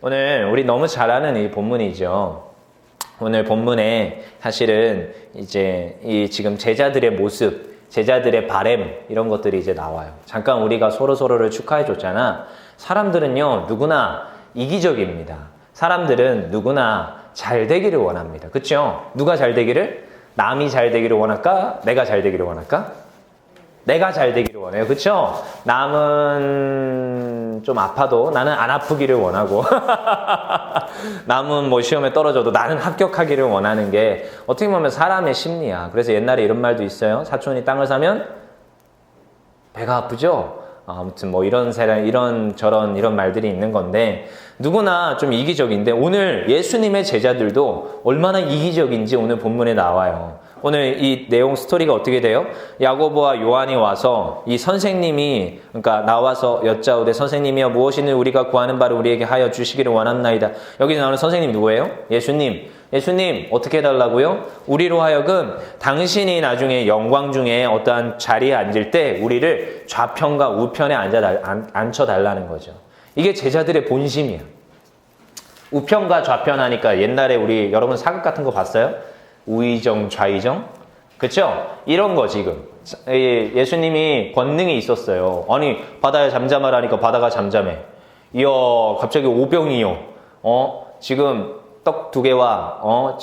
오늘 우리 너무 잘 아는 이 본문이죠. 오늘 본문에 사실은 이제 이 지금 제자들의 모습, 제자들의 바램 이런 것들이 이제 나와요. 잠깐 우리가 서로를 축하해 줬잖아. 사람들은요, 누구나 이기적입니다. 사람들은 누구나 잘 되기를 원합니다. 그렇죠? 누가 잘 되기를? 남이 잘 되기를 원할까? 내가 잘 되기를 원할까? 내가 잘 되기를 원해요. 그쵸? 남은 좀 아파도 나는 안 아프기를 원하고 남은 뭐 시험에 떨어져도 나는 합격하기를 원하는 게 어떻게 보면 사람의 심리야. 그래서 옛날에 이런 말도 있어요. 사촌이 땅을 사면 배가 아프죠? 아무튼 뭐 이런 말들이 있는 건데 누구나 좀 이기적인데 오늘 예수님의 제자들도 얼마나 이기적인지 오늘 본문에 나와요. 오늘 이 내용 스토리가 어떻게 돼요? 야고보와 요한이 와서 이 선생님이 그러니까 나와서 여짜오되 선생님이여 무엇이든 우리가 구하는 바를 우리에게 하여 주시기를 원합나이다. 여기 나오는 선생님 누구예요? 예수님. 예수님 어떻게 해달라고요? 우리로 하여금 당신이 나중에 영광 중에 어떠한 자리에 앉을 때 우리를 좌편과 우편에 앉혀달라는 거죠. 이게 제자들의 본심이야. 우편과 좌편 하니까 옛날에 우리 여러분 사극 같은 거 봤어요? 우의정, 좌의정? 그쵸? 이런 거 지금. 예수님이 권능이 있었어요. 아니, 바다에 잠잠하라니까 바다가 잠잠해. 이야, 갑자기 오병이요. 지금 떡 2개와,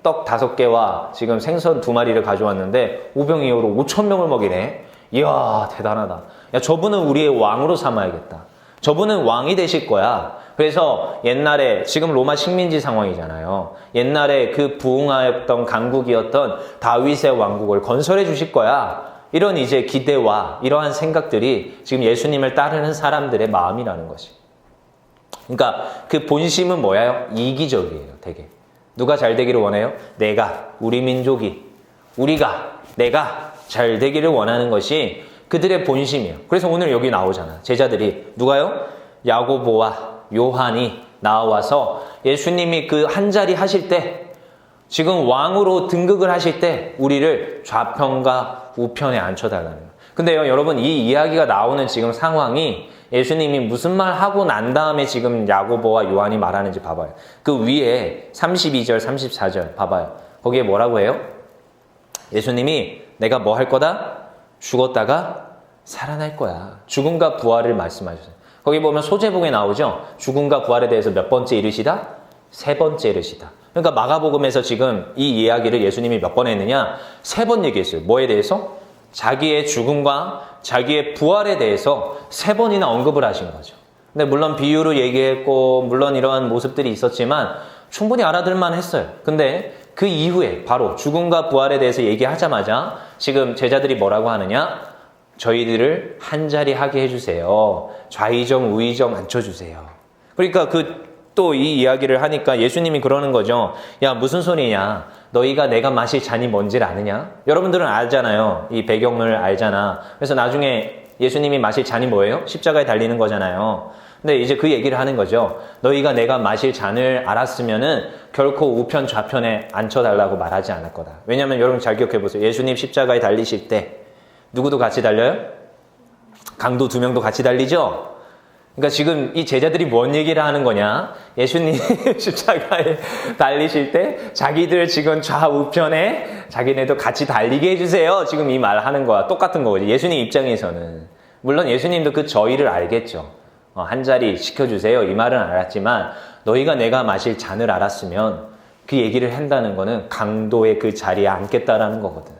떡 5개와 지금 생선 2마리를 가져왔는데, 오병이어로 5,000명을 먹이네. 이야, 대단하다. 야, 저분은 우리의 왕으로 삼아야겠다. 저분은 왕이 되실 거야. 그래서 옛날에 지금 로마 식민지 상황이잖아요. 옛날에 그 부흥하였던 강국이었던 다윗의 왕국을 건설해 주실 거야. 이런 이제 기대와 이러한 생각들이 지금 예수님을 따르는 사람들의 마음이라는 것이. 그러니까 그 본심은 뭐예요? 이기적이에요, 되게. 누가 잘 되기를 원해요? 내가, 우리 민족이, 내가 잘 되기를 원하는 것이 그들의 본심이에요. 그래서 오늘 여기 나오잖아. 제자들이 누가요? 야고보와 요한이 나와서 예수님이 그 한 자리 하실 때 지금 왕으로 등극을 하실 때 우리를 좌편과 우편에 앉혀달라는 거예요. 근데요, 여러분 이 이야기가 나오는 지금 상황이 예수님이 무슨 말 하고 난 다음에 지금 야고보와 요한이 말하는지 봐봐요. 그 위에 32절, 34절 봐봐요. 거기에 뭐라고 해요? 예수님이 내가 뭐 할 거다? 죽었다가 살아날 거야. 죽음과 부활을 말씀하셨어요. 거기 보면 소제복에 나오죠. 죽음과 부활에 대해서 몇 번째 이르시다? 3번째 이르시다. 그러니까 마가복음에서 지금 이 이야기를 예수님이 몇 번 했느냐? 3번 얘기했어요. 뭐에 대해서? 자기의 죽음과 자기의 부활에 대해서 3번이나 언급을 하신 거죠. 근데 물론 비유로 얘기했고 물론 이러한 모습들이 있었지만 충분히 알아들만 했어요. 근데 그 이후에 바로 죽음과 부활에 대해서 얘기하자마자 지금 제자들이 뭐라고 하느냐? 저희들을 한 자리 하게 해주세요. 좌의정, 우의정 앉혀주세요. 그러니까 또 이 이야기를 하니까 예수님이 그러는 거죠. 야, 무슨 소리냐? 너희가 내가 마실 잔이 뭔지를 아느냐? 여러분들은 알잖아요. 이 배경을 알잖아. 그래서 나중에 예수님이 마실 잔이 뭐예요? 십자가에 달리는 거잖아요. 근데 이제 그 얘기를 하는 거죠. 너희가 내가 마실 잔을 알았으면은 결코 우편 좌편에 앉혀달라고 말하지 않을 거다. 왜냐면 여러분 잘 기억해 보세요. 예수님 십자가에 달리실 때 누구도 같이 달려요? 강도 2명도 같이 달리죠? 그러니까 지금 이 제자들이 뭔 얘기를 하는 거냐? 예수님 십자가에 달리실 때 자기들 지금 좌우편에 자기네도 같이 달리게 해주세요. 지금 이 말 하는 거야. 똑같은 거지. 예수님 입장에서는. 물론 예수님도 그 저희를 알겠죠. 한 자리 시켜주세요. 이 말은 알았지만 너희가 내가 마실 잔을 알았으면 그 얘기를 한다는 거는 강도의 그 자리에 앉겠다라는 거거든.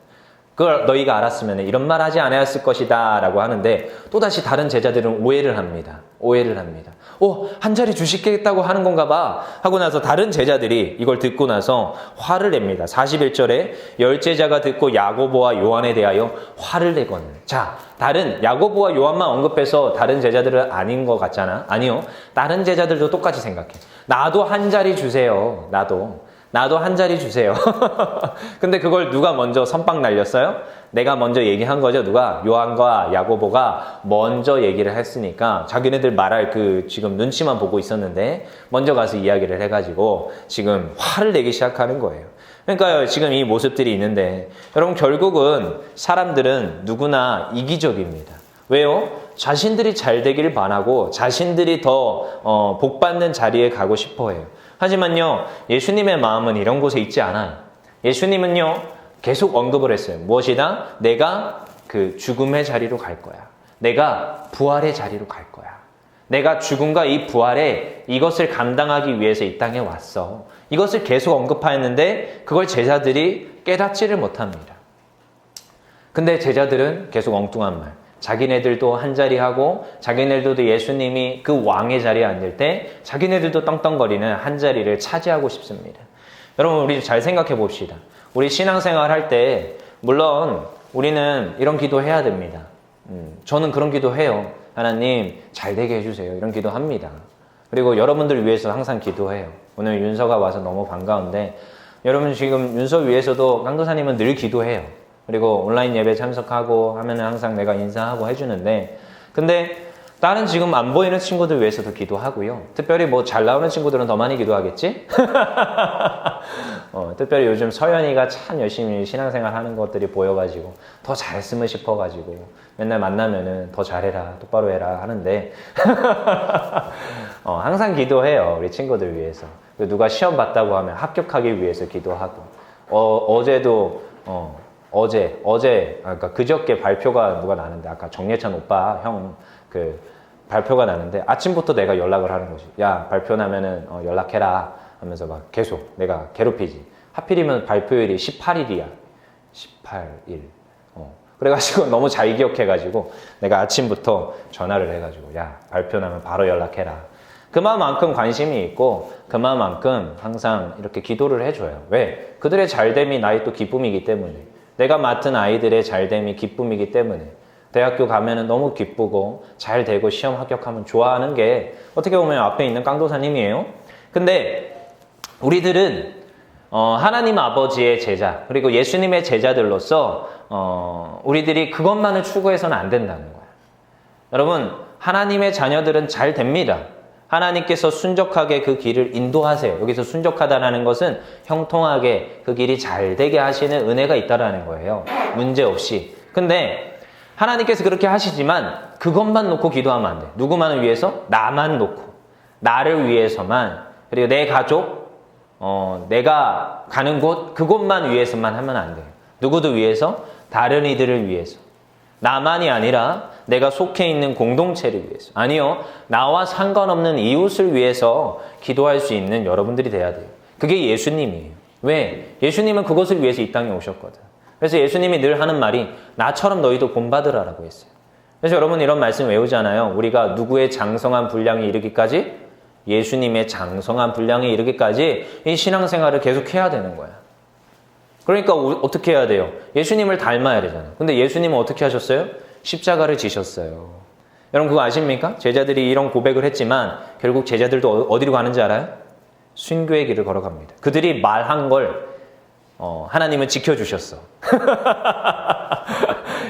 그걸 너희가 알았으면 이런 말 하지 않았을 것이다 라고 하는데 또다시 다른 제자들은 오해를 합니다. 한 자리 주시겠다고 하는 건가 봐 하고 나서 다른 제자들이 이걸 듣고 나서 화를 냅니다. 41절에 10제자가 듣고 야고보와 요한에 대하여 화를 내거늘. 자, 다른 야고보와 요한만 언급해서 다른 제자들은 아닌 것 같잖아. 아니요. 다른 제자들도 똑같이 생각해. 나도 한 자리 주세요. 나도 한 자리 주세요. 근데 그걸 누가 먼저 선빵 날렸어요? 내가 먼저 얘기한 거죠. 누가? 요한과 야고보가 먼저 얘기를 했으니까 자기네들 말할 지금 눈치만 보고 있었는데 먼저 가서 이야기를 해가지고 지금 화를 내기 시작하는 거예요. 그러니까 지금 이 모습들이 있는데 여러분 결국은 사람들은 누구나 이기적입니다. 왜요? 자신들이 잘 되기를 바라고 자신들이 더 복받는 자리에 가고 싶어해요. 하지만요, 예수님의 마음은 이런 곳에 있지 않아요. 예수님은요, 계속 언급을 했어요. 무엇이다? 내가 그 죽음의 자리로 갈 거야. 내가 부활의 자리로 갈 거야. 내가 죽음과 이 부활에 이것을 감당하기 위해서 이 땅에 왔어. 이것을 계속 언급하였는데 그걸 제자들이 깨닫지를 못합니다. 근데 제자들은 계속 엉뚱한 말. 자기네들도 한 자리 하고 자기네들도 예수님이 그 왕의 자리에 앉을 때 자기네들도 떵떵거리는 한 자리를 차지하고 싶습니다. 여러분, 우리 잘 생각해 봅시다. 우리 신앙생활 할 때 물론 우리는 이런 기도 해야 됩니다. 저는 그런 기도 해요. 하나님 잘 되게 해주세요. 이런 기도 합니다. 그리고 여러분들 위해서 항상 기도해요. 오늘 윤서가 와서 너무 반가운데 여러분 지금 윤서 위해서도 강도사님은 늘 기도해요. 그리고 온라인 예배 참석하고 하면은 항상 내가 인사하고 해주는데, 근데 다른 지금 안 보이는 친구들 위해서도 기도하고요. 특별히 뭐 잘 나오는 친구들은 더 많이 기도하겠지? 특별히 요즘 서연이가 참 열심히 신앙생활 하는 것들이 보여가지고 더 잘했으면 싶어가지고 맨날 만나면은 더 잘해라, 똑바로 해라 하는데 항상 기도해요. 우리 친구들 위해서. 누가 시험 봤다고 하면 합격하기 위해서 기도하고, 어제도 그러니까 그저께 발표가 누가 나는데, 아까 정예찬 오빠 형 발표가 나는데 아침부터 내가 연락을 하는 거지. 야, 발표 나면은 연락해라 하면서 막 계속 내가 괴롭히지. 하필이면 발표일이 18일이야. 18일. 그래가지고 너무 잘 기억해가지고 내가 아침부터 전화를 해가지고 야, 발표 나면 바로 연락해라. 그만큼 관심이 있고 그만큼 항상 이렇게 기도를 해줘요. 왜? 그들의 잘됨이 나의 또 기쁨이기 때문에. 내가 맡은 아이들의 잘됨이 기쁨이기 때문에. 대학교 가면은 너무 기쁘고 잘 되고 시험 합격하면 좋아하는 게 어떻게 보면 앞에 있는 깡도사님이에요. 근데 우리들은 하나님 아버지의 제자, 그리고 예수님의 제자들로서 우리들이 그것만을 추구해서는 안 된다는 거예요. 여러분, 하나님의 자녀들은 잘 됩니다. 하나님께서 순적하게 그 길을 인도하세요. 여기서 순적하다라는 것은 형통하게 그 길이 잘 되게 하시는 은혜가 있다라는 거예요. 문제없이. 근데 하나님께서 그렇게 하시지만 그것만 놓고 기도하면 안 돼. 누구만을 위해서? 나만 놓고. 나를 위해서만. 그리고 내 가족, 내가 가는 곳, 그곳만 위해서만 하면 안 돼요. 누구도 위해서? 다른 이들을 위해서. 나만이 아니라 내가 속해 있는 공동체를 위해서. 아니요. 나와 상관없는 이웃을 위해서 기도할 수 있는 여러분들이 돼야 돼요. 그게 예수님이에요. 왜? 예수님은 그것을 위해서 이 땅에 오셨거든. 그래서 예수님이 늘 하는 말이 나처럼 너희도 본받으라라고 했어요. 그래서 여러분 이런 말씀 외우잖아요. 우리가 누구의 장성한 분량에 이르기까지? 예수님의 장성한 분량에 이르기까지 이 신앙생활을 계속 해야 되는 거야. 그러니까 어떻게 해야 돼요? 예수님을 닮아야 되잖아요. 근데 예수님은 어떻게 하셨어요? 십자가를 지셨어요. 여러분 그거 아십니까? 제자들이 이런 고백을 했지만 결국 제자들도 어디로 가는지 알아요? 순교의 길을 걸어갑니다. 그들이 말한 걸 하나님은 지켜주셨어.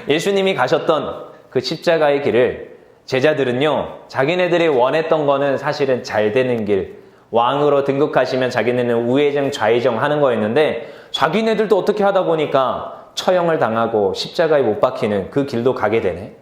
예수님이 가셨던 그 십자가의 길을 제자들은요, 자기네들이 원했던 거는 사실은 잘 되는 길, 왕으로 등극하시면 자기네는 우회정 좌회정 하는 거였는데 자기네들도 어떻게 하다 보니까 처형을 당하고 십자가에 못 박히는 그 길도 가게 되네.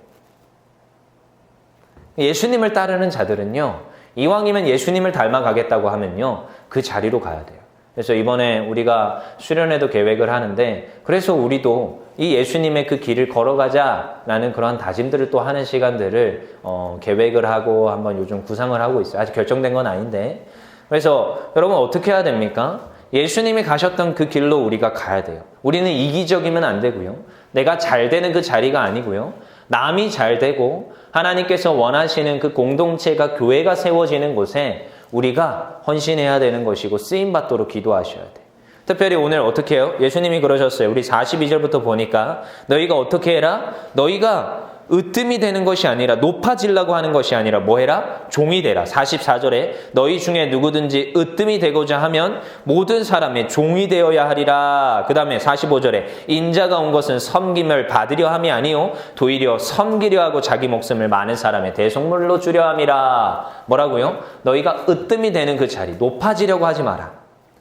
예수님을 따르는 자들은요, 이왕이면 예수님을 닮아가겠다고 하면요, 그 자리로 가야 돼요. 그래서 이번에 우리가 수련회도 계획을 하는데, 그래서 우리도 이 예수님의 그 길을 걸어가자라는 그런 다짐들을 또 하는 시간들을 계획을 하고 한번 요즘 구상을 하고 있어요. 아직 결정된 건 아닌데. 그래서 여러분 어떻게 해야 됩니까? 예수님이 가셨던 그 길로 우리가 가야 돼요. 우리는 이기적이면 안 되고요. 내가 잘 되는 그 자리가 아니고요. 남이 잘 되고 하나님께서 원하시는 그 공동체가, 교회가 세워지는 곳에 우리가 헌신해야 되는 것이고 쓰임받도록 기도하셔야 돼요. 특별히 오늘 어떻게 해요? 예수님이 그러셨어요. 우리 42절부터 보니까 너희가 어떻게 해라? 너희가 으뜸이 되는 것이 아니라, 높아지려고 하는 것이 아니라 뭐 해라? 종이 되라. 44절에 너희 중에 누구든지 으뜸이 되고자 하면 모든 사람의 종이 되어야 하리라. 그 다음에 45절에 인자가 온 것은 섬김을 받으려 함이 아니요 도리어 섬기려 하고 자기 목숨을 많은 사람의 대속물로 주려 함이라. 뭐라고요? 너희가 으뜸이 되는 그 자리, 높아지려고 하지 마라.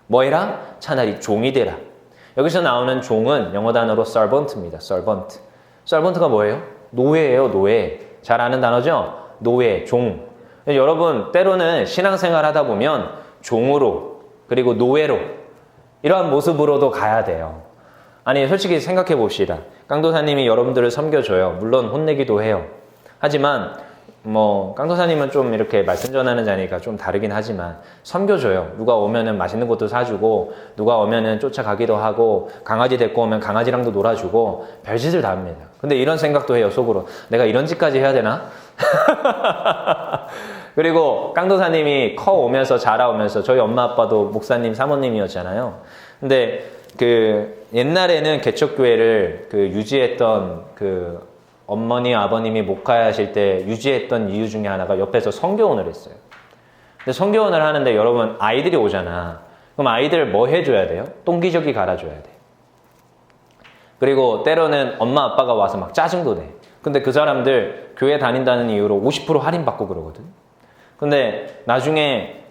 뭐 해라? 차라리 종이 되라. 여기서 나오는 종은 영어 단어로 servant입니다. servant. servant가 뭐예요? 노예예요, 노예. 잘 아는 단어죠? 노예, 종. 여러분, 때로는 신앙생활 하다 보면 종으로, 그리고 노예로, 이러한 모습으로도 가야 돼요. 아니, 솔직히 생각해 봅시다. 깡도사님이 여러분들을 섬겨줘요. 물론 혼내기도 해요. 하지만, 깡도사님은 좀 이렇게 말씀 전하는 자니까 좀 다르긴 하지만, 섬겨줘요. 누가 오면은 맛있는 것도 사주고, 누가 오면은 쫓아가기도 하고, 강아지 데리고 오면 강아지랑도 놀아주고, 별짓을 다 합니다. 근데 이런 생각도 해요, 속으로. 내가 이런 짓까지 해야 되나? 그리고 깡도사님이 커오면서 자라오면서 저희 엄마 아빠도 목사님 사모님이었잖아요. 근데 옛날에는 개척교회를 유지했던 어머니 아버님이 목회하실 때 유지했던 이유 중에 하나가 옆에서 성교원을 했어요. 근데 성교원을 하는데 여러분 아이들이 오잖아. 그럼 아이들 뭐 해줘야 돼요? 똥기저귀 갈아줘야 돼. 그리고 때로는 엄마 아빠가 와서 막 짜증도 내. 근데 그 사람들 교회 다닌다는 이유로 50% 할인받고 그러거든. 근데 나중에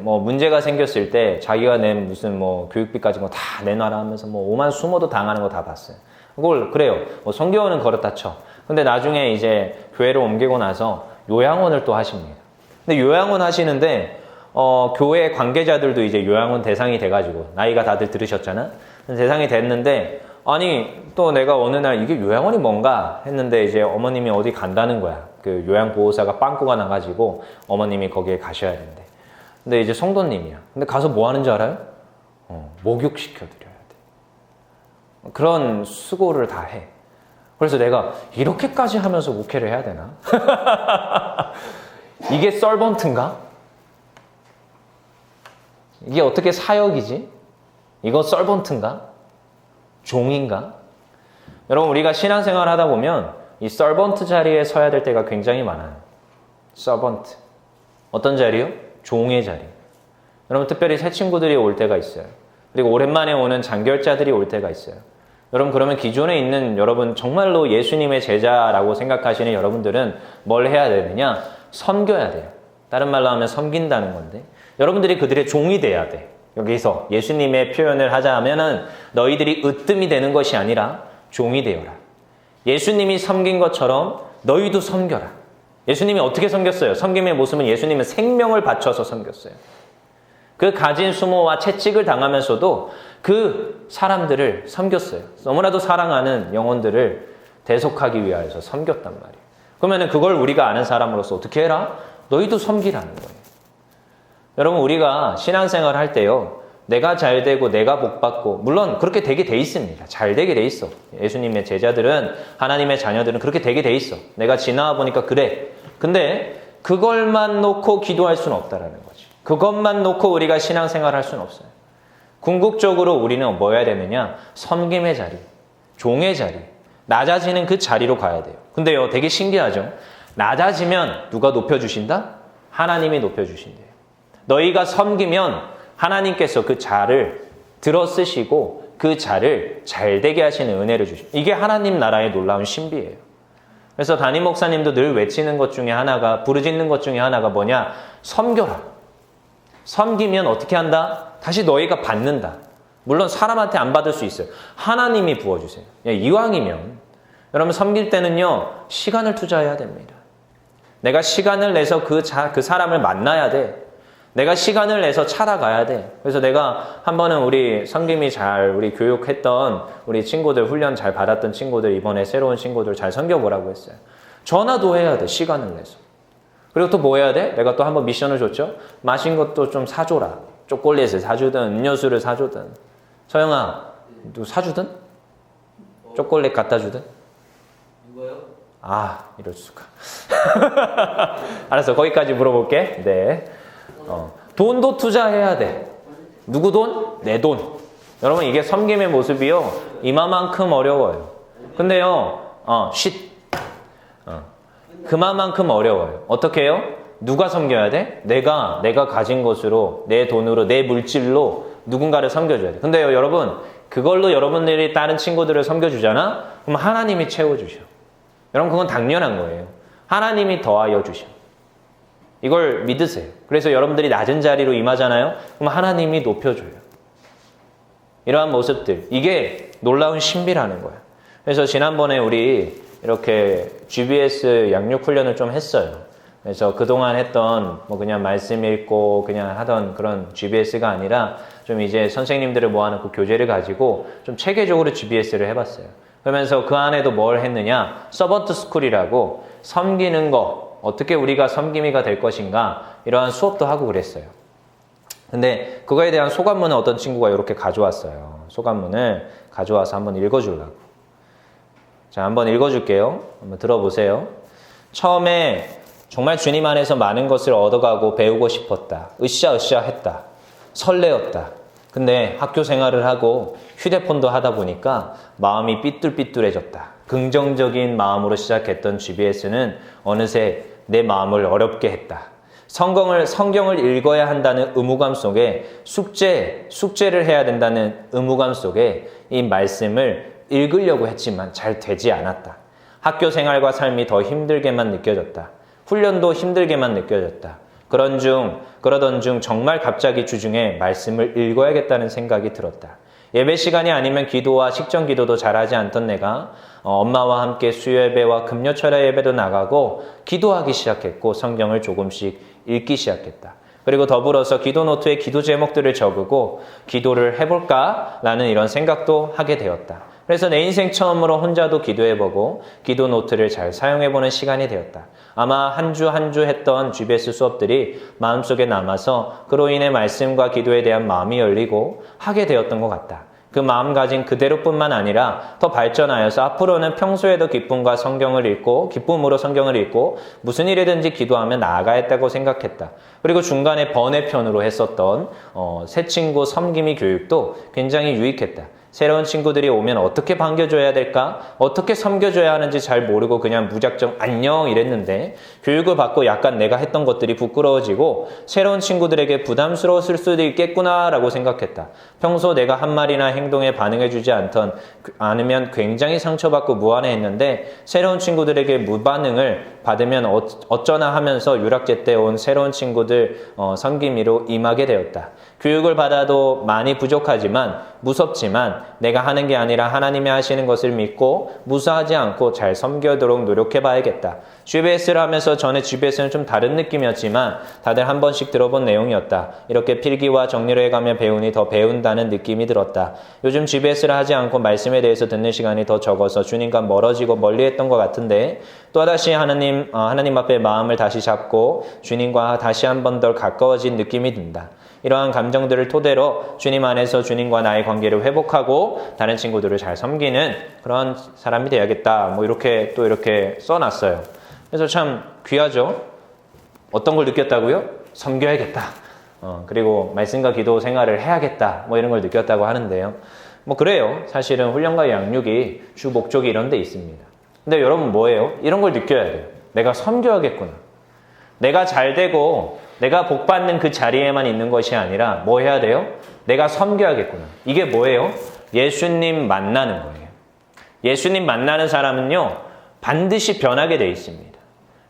문제가 생겼을 때 자기가 낸 무슨 교육비 까지 다 내놔라 하면서 오만 수모도 당하는 거 다 봤어요. 그걸 그래요. 성교원은 그렇다 쳐. 근데 나중에 이제 교회를 옮기고 나서 요양원을 또 하십니다. 근데 요양원 하시는데 교회 관계자들도 이제 요양원 대상이 돼가지고 나이가 다들 들으셨잖아. 대상이 됐는데 아니 또 내가 어느 날 이게 요양원이 뭔가 했는데 이제 어머님이 어디 간다는 거야. 요양보호사가 빵꾸가 나가지고 어머님이 거기에 가셔야 된대. 근데 이제 성도님이야. 근데 가서 뭐 하는 줄 알아요? 목욕시켜드려야 돼. 그런 수고를 다 해. 그래서 내가 이렇게까지 하면서 목회를 해야 되나? 이게 서번트인가? 이게 어떻게 사역이지? 이거 서번트인가? 종인가? 여러분 우리가 신앙생활 하다 보면 이 서번트 자리에 서야 될 때가 굉장히 많아요. 서번트. 어떤 자리요? 종의 자리. 여러분 특별히 새 친구들이 올 때가 있어요. 그리고 오랜만에 오는 장결자들이 올 때가 있어요. 여러분 그러면 기존에 있는 여러분 정말로 예수님의 제자라고 생각하시는 여러분들은 뭘 해야 되느냐? 섬겨야 돼요. 다른 말로 하면 섬긴다는 건데 여러분들이 그들의 종이 돼야 돼. 여기서 예수님의 표현을 하자 하면은 너희들이 으뜸이 되는 것이 아니라 종이 되어라. 예수님이 섬긴 것처럼 너희도 섬겨라. 예수님이 어떻게 섬겼어요? 섬김의 모습은 예수님은 생명을 바쳐서 섬겼어요. 그 가진 수모와 채찍을 당하면서도 그 사람들을 섬겼어요. 너무나도 사랑하는 영혼들을 대속하기 위하여서 섬겼단 말이에요. 그러면 그걸 우리가 아는 사람으로서 어떻게 해라? 너희도 섬기라는 거예요. 여러분 우리가 신앙생활 할 때요. 내가 잘 되고 내가 복받고 물론 그렇게 되게 돼 있습니다. 잘 되게 돼 있어. 예수님의 제자들은 하나님의 자녀들은 그렇게 되게 돼 있어. 내가 지나와 보니까 그래. 근데 그걸만 놓고 기도할 수는 없다라는 거지. 그것만 놓고 우리가 신앙생활 할 수는 없어요. 궁극적으로 우리는 뭐 해야 되느냐? 섬김의 자리, 종의 자리, 낮아지는 그 자리로 가야 돼요. 근데요 되게 신기하죠? 낮아지면 누가 높여주신다? 하나님이 높여주신대요. 너희가 섬기면 하나님께서 그 자를 들어 쓰시고 그 자를 잘되게 하시는 은혜를 주십니다. 이게 하나님 나라의 놀라운 신비예요. 그래서 담임 목사님도 늘 외치는 것 중에 하나가 부르짖는 것 중에 하나가 뭐냐? 섬겨라. 섬기면 어떻게 한다? 다시 너희가 받는다. 물론 사람한테 안 받을 수 있어요. 하나님이 부어주세요. 이왕이면 여러분 섬길 때는요 시간을 투자해야 됩니다. 내가 시간을 내서 그 사람을 만나야 돼. 내가 시간을 내서 찾아가야 돼. 그래서 내가 한 번은 우리 섬김이 우리 교육했던 우리 친구들, 훈련 잘 받았던 친구들, 이번에 새로운 친구들 잘 섬겨보라고 했어요. 전화도 해야 돼, 시간을 내서. 그리고 또 뭐 해야 돼? 내가 또 한 번 미션을 줬죠? 마신 것도 좀 사줘라. 초콜릿을 사주든, 음료수를 사주든. 서영아, 너 사주든? 초콜릿 갖다 주든? 누가요? 이럴 수가. 알았어, 거기까지 물어볼게. 네. 돈도 투자해야 돼. 누구 돈? 내 돈. 여러분 이게 섬김의 모습이요 이마만큼 어려워요. 근데요 그만큼 어려워요. 어떻게 해요? 누가 섬겨야 돼? 내가 가진 것으로 내 돈으로 내 물질로 누군가를 섬겨줘야 돼. 근데요 여러분 그걸로 여러분들이 다른 친구들을 섬겨주잖아? 그럼 하나님이 채워주셔. 여러분 그건 당연한 거예요. 하나님이 더하여 주셔. 이걸 믿으세요. 그래서 여러분들이 낮은 자리로 임하잖아요. 그럼 하나님이 높여줘요. 이러한 모습들. 이게 놀라운 신비라는 거예요. 그래서 지난번에 우리 이렇게 GBS 양육 훈련을 좀 했어요. 그래서 그동안 했던 뭐 그냥 말씀 읽고 그냥 하던 그런 GBS가 아니라 좀 이제 선생님들을 모아놓고 교재를 가지고 좀 체계적으로 GBS를 해봤어요. 그러면서 그 안에도 뭘 했느냐? 서번트 스쿨이라고 섬기는 거, 어떻게 우리가 섬김이가 될 것인가 이러한 수업도 하고 그랬어요. 근데 그거에 대한 소감문을 어떤 친구가 이렇게 가져왔어요. 소감문을 가져와서 한번 읽어주려고. 자, 한번 읽어줄게요. 한번 들어보세요. 처음에 정말 주님 안에서 많은 것을 얻어가고 배우고 싶었다. 으쌰으쌰 했다. 설레었다. 근데 학교 생활을 하고 휴대폰도 하다 보니까 마음이 삐뚤삐뚤해졌다. 긍정적인 마음으로 시작했던 GBS는 어느새 내 마음을 어렵게 했다. 성경을 읽어야 한다는 의무감 속에 숙제를 해야 된다는 의무감 속에 이 말씀을 읽으려고 했지만 잘 되지 않았다. 학교 생활과 삶이 더 힘들게만 느껴졌다. 훈련도 힘들게만 느껴졌다. 그러던 중 정말 갑자기 주중에 말씀을 읽어야겠다는 생각이 들었다. 예배 시간이 아니면 기도와 식전 기도도 잘하지 않던 내가 엄마와 함께 수요예배와 금요철야 예배도 나가고 기도하기 시작했고 성경을 조금씩 읽기 시작했다. 그리고 더불어서 기도 노트에 기도 제목들을 적고 기도를 해볼까라는 이런 생각도 하게 되었다. 그래서 내 인생 처음으로 혼자도 기도해보고 기도 노트를 잘 사용해보는 시간이 되었다. 아마 한 주 한 주 했던 GBS 수업들이 마음속에 남아서 그로 인해 말씀과 기도에 대한 마음이 열리고 하게 되었던 것 같다. 그 마음가짐 그대로뿐만 아니라 더 발전하여서 앞으로는 평소에도 기쁨으로 성경을 읽고 무슨 일이든지 기도하며 나아가야겠다고 생각했다. 그리고 중간에 번외편으로 했었던 새 친구 섬김이 교육도 굉장히 유익했다. 새로운 친구들이 오면 어떻게 반겨줘야 될까? 어떻게 섬겨줘야 하는지 잘 모르고 그냥 무작정 안녕 이랬는데 교육을 받고 약간 내가 했던 것들이 부끄러워지고 새로운 친구들에게 부담스러웠을 수도 있겠구나라고 생각했다. 평소 내가 한 말이나 행동에 반응해주지 않으면 굉장히 상처받고 무안해했는데 새로운 친구들에게 무반응을 받으면 어쩌나 하면서 유락제 때 온 새로운 친구들 섬김이로 임하게 되었다. 교육을 받아도 많이 부족하지만 무섭지만 내가 하는 게 아니라 하나님이 하시는 것을 믿고 무사하지 않고 잘 섬기도록 노력해봐야겠다. GBS를 하면서 전에 GBS는 좀 다른 느낌이었지만 다들 한 번씩 들어본 내용이었다. 이렇게 필기와 정리를 해가며 배우니 더 배운다는 느낌이 들었다. 요즘 GBS를 하지 않고 말씀에 대해서 듣는 시간이 더 적어서 주님과 멀어지고 멀리했던 것 같은데 또다시 하나님 앞에 마음을 다시 잡고 주님과 다시 한 번 더 가까워진 느낌이 든다. 이러한 감정들을 토대로 주님 안에서 주님과 나의 관계를 회복하고 다른 친구들을 잘 섬기는 그런 사람이 되어야겠다. 이렇게 써놨어요. 그래서 참 귀하죠. 어떤 걸 느꼈다고요? 섬겨야겠다. 그리고 말씀과 기도 생활을 해야겠다. 이런 걸 느꼈다고 하는데요. 그래요. 사실은 훈련과 양육이 주 목적이 이런 데 있습니다. 근데 여러분 뭐예요? 이런 걸 느껴야 돼요. 내가 섬겨야겠구나. 내가 잘 되고 내가 복받는 그 자리에만 있는 것이 아니라 뭐 해야 돼요? 내가 섬겨야겠구나. 이게 뭐예요? 예수님 만나는 거예요. 예수님 만나는 사람은요, 반드시 변하게 돼 있습니다.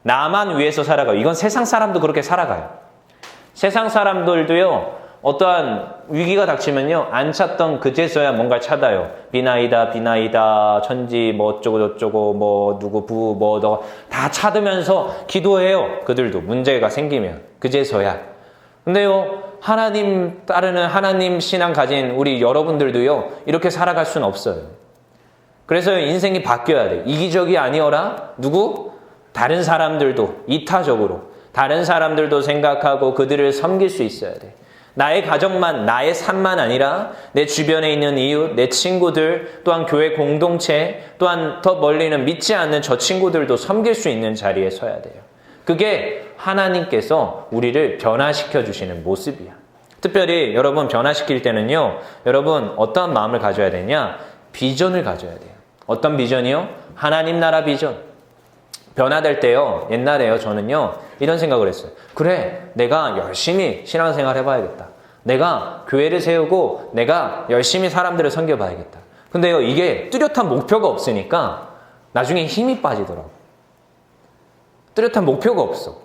나만 위해서 살아가요. 이건 세상 사람도 그렇게 살아가요. 세상 사람들도요, 어떠한 위기가 닥치면요, 안 찾던 그제서야 뭔가 찾아요. 비나이다, 천지, 어쩌고, 누구, 다 찾으면서 기도해요. 그들도 문제가 생기면. 그제서야. 근데요, 하나님 따르는 하나님 신앙 가진 우리 여러분들도요, 이렇게 살아갈 수는 없어요. 그래서 인생이 바뀌어야 돼. 이기적이 아니어라. 누구? 다른 사람들도 이타적으로. 다른 사람들도 생각하고 그들을 섬길 수 있어야 돼. 나의 가정만, 나의 삶만 아니라 내 주변에 있는 이웃, 내 친구들, 또한 교회 공동체, 또한 더 멀리는 믿지 않는 저 친구들도 섬길 수 있는 자리에 서야 돼요. 그게 하나님께서 우리를 변화시켜 주시는 모습이야. 특별히 여러분 변화시킬 때는요, 여러분 어떠한 마음을 가져야 되냐? 비전을 가져야 돼요. 어떤 비전이요? 하나님 나라 비전. 변화될 때요, 옛날에요, 저는요, 이런 생각을 했어요. 그래, 내가 열심히 신앙생활 해봐야겠다. 내가 교회를 세우고 내가 열심히 사람들을 섬겨봐야겠다. 근데요, 이게 뚜렷한 목표가 없으니까 나중에 힘이 빠지더라고요. 뚜렷한 목표가 없어.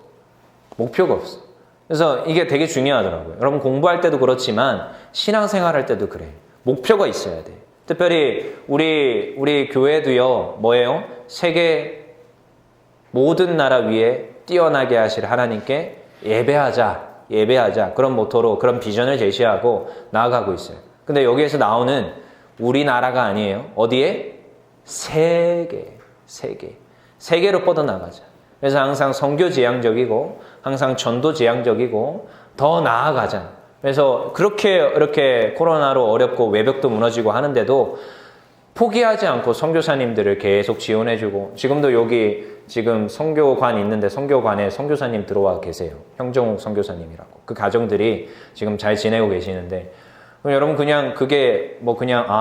그래서 이게 되게 중요하더라고요. 여러분 공부할 때도 그렇지만 신앙생활 할 때도 그래. 목표가 있어야 돼. 특별히 우리 교회도요, 뭐예요? 세계 모든 나라 위에 뛰어나게 하실 하나님께 예배하자. 그런 모토로 그런 비전을 제시하고 나아가고 있어요. 근데 여기에서 나오는 우리나라가 아니에요. 어디에? 세계로 뻗어나가자. 그래서 항상 선교지향적이고 항상 전도지향적이고 더 나아가자. 그래서 이렇게 코로나로 어렵고 외벽도 무너지고 하는데도 포기하지 않고 선교사님들을 계속 지원해주고, 지금도 여기 지금 선교관 있는데 선교관에 선교사님 들어와 계세요. 형정욱 선교사님이라고. 그 가정들이 지금 잘 지내고 계시는데, 여러분 그게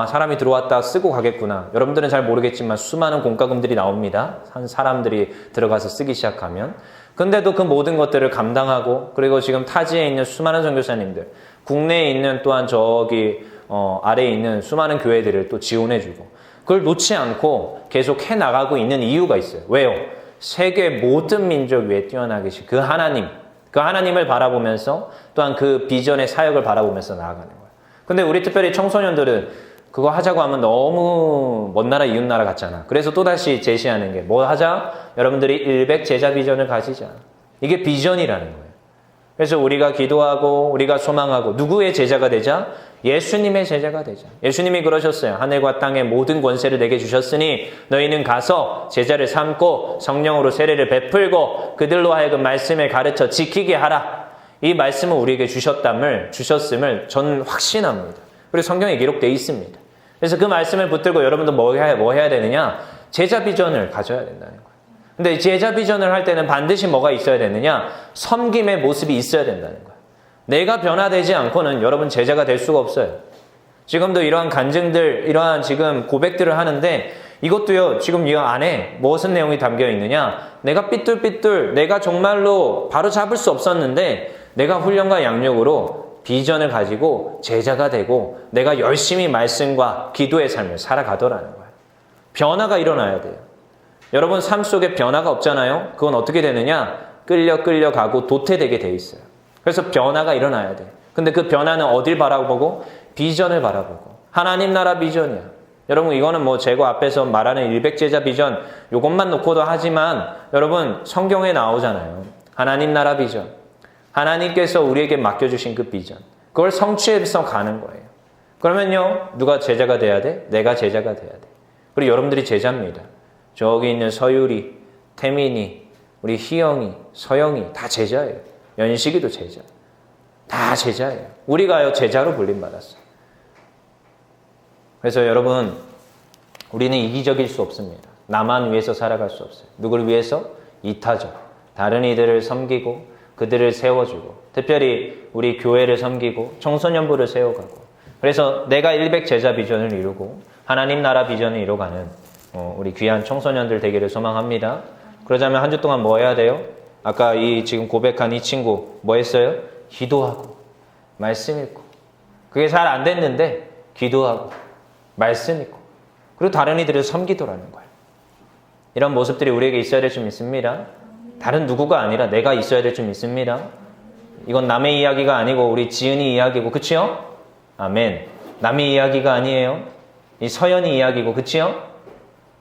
사람이 들어왔다 쓰고 가겠구나. 여러분들은 잘 모르겠지만 수많은 공과금들이 나옵니다. 한 사람들이 들어가서 쓰기 시작하면. 근데도 그 모든 것들을 감당하고, 그리고 지금 타지에 있는 수많은 선교사님들, 국내에 있는 또한 아래에 있는 수많은 교회들을 또 지원해주고, 그걸 놓지 않고 계속 해나가고 있는 이유가 있어요. 왜요? 세계 모든 민족 위에 뛰어나 계신 그 하나님을 바라보면서 또한 그 비전의 사역을 바라보면서 나아가는 거예요. 근데 우리 특별히 청소년들은 그거 하자고 하면 너무 먼 나라 이웃 나라 같잖아. 그래서 또다시 제시하는 게 뭐 하자? 여러분들이 100 제자 비전을 가지자. 이게 비전이라는 거예요. 그래서 우리가 기도하고 우리가 소망하고 누구의 제자가 되자? 예수님의 제자가 되자. 예수님이 그러셨어요. 하늘과 땅의 모든 권세를 내게 주셨으니 너희는 가서 제자를 삼고 성령으로 세례를 베풀고 그들로 하여금 말씀을 가르쳐 지키게 하라. 이 말씀을 우리에게 주셨음을 저는 확신합니다. 그리고 성경에 기록되어 있습니다. 그래서 그 말씀을 붙들고 여러분도 뭐 해야 되느냐? 제자 비전을 가져야 된다는 거예요. 근데 제자 비전을 할 때는 반드시 뭐가 있어야 되느냐? 섬김의 모습이 있어야 된다는 거예요. 내가 변화되지 않고는 여러분 제자가 될 수가 없어요. 지금도 이러한 간증들, 이러한 지금 고백들을 하는데 이것도요, 지금 이 안에 무슨 내용이 담겨 있느냐? 내가 삐뚤삐뚤, 내가 정말로 바로 잡을 수 없었는데 내가 훈련과 양육으로 비전을 가지고 제자가 되고 내가 열심히 말씀과 기도의 삶을 살아가더라는 거예요. 변화가 일어나야 돼요. 여러분 삶 속에 변화가 없잖아요. 그건 어떻게 되느냐? 끌려가고 도태되게 돼 있어요. 그래서 변화가 일어나야 돼. 근데 그 변화는 어딜 바라보고? 비전을 바라보고. 하나님 나라 비전이야. 여러분 이거는 제가 앞에서 말하는 100제자 비전 이것만 놓고도 하지만 여러분 성경에 나오잖아요. 하나님 나라 비전. 하나님께서 우리에게 맡겨주신 그 비전. 그걸 성취해서 가는 거예요. 그러면요. 누가 제자가 돼야 돼? 내가 제자가 돼야 돼. 그리고 여러분들이 제자입니다. 저기 있는 서유리, 태민이, 우리 희영이, 서영이 다 제자예요. 연식이도 제자. 다 제자예요. 우리가요 제자로 불림받았어요. 그래서 여러분 우리는 이기적일 수 없습니다. 나만 위해서 살아갈 수 없어요. 누구를 위해서? 이타적. 다른 이들을 섬기고 그들을 세워주고 특별히 우리 교회를 섬기고 청소년부를 세워가고 그래서 내가 100 제자 비전을 이루고 하나님 나라 비전을 이루어가는 우리 귀한 청소년들 되기를 소망합니다. 그러자면 한 주 동안 뭐 해야 돼요? 아까 지금 고백한 이 친구 뭐 했어요? 기도하고 말씀 읽고 그게 잘 안 됐는데 기도하고 말씀 읽고 그리고 다른 이들을 섬기더라는 거예요. 이런 모습들이 우리에게 있어야 될 줄 믿습니다. 다른 누구가 아니라 내가 있어야 될 줄 믿습니다. 이건 남의 이야기가 아니고 우리 지은이 이야기고 그치요? 아멘. 남의 이야기가 아니에요. 이 서연이 이야기고 그치요?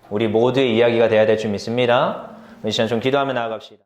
우리 모두의 이야기가 돼야 될 줄 믿습니다. 이 시간 좀 기도하며 나아갑시다.